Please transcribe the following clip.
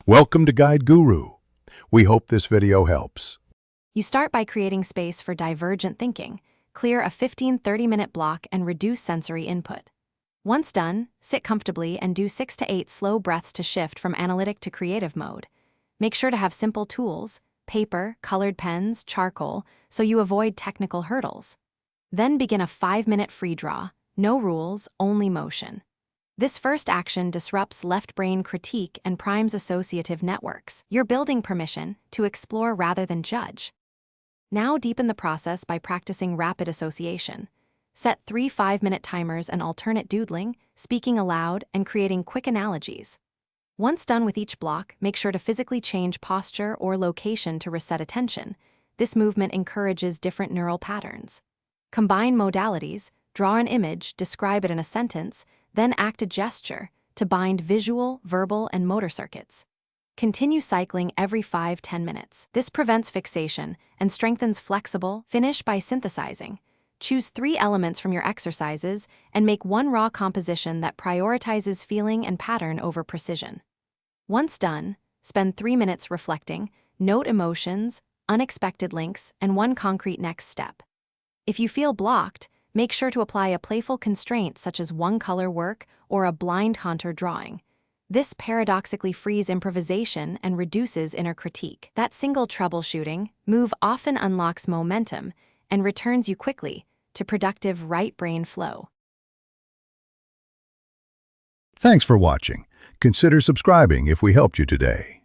Welcome to Guide Guru. We hope this video helps. You start by creating space for divergent thinking. Clear a 15-30-minute block and reduce sensory input. Once done, sit comfortably and do 6 to 8 slow breaths to shift from analytic to creative mode. Make sure to have simple tools, paper, colored pens, charcoal, so you avoid technical hurdles. Then begin a 5-minute free draw. No rules, only motion. This first action disrupts left brain critique and primes associative networks. You're building permission to explore rather than judge. Now deepen the process by practicing rapid association. Set 3 5-minute timers and alternate doodling, speaking aloud, and creating quick analogies. Once done with each block, make sure to physically change posture or location to reset attention. This movement encourages different neural patterns. Combine modalities, draw an image, describe it in a sentence, then act a gesture to bind visual, verbal, and motor circuits. Continue cycling every 5-10 minutes. This prevents fixation and strengthens flexible. Finish by synthesizing. Choose 3 elements from your exercises and make one raw composition that prioritizes feeling and pattern over precision. Once done, spend 3 minutes reflecting, note emotions, unexpected links, and one concrete next step. If you feel blocked, make sure to apply a playful constraint such as one-color work or a blind contour drawing. This paradoxically frees improvisation and reduces inner critique. That single troubleshooting move often unlocks momentum and returns you quickly to productive right brain flow. Thanks for watching. Consider subscribing if we helped you today.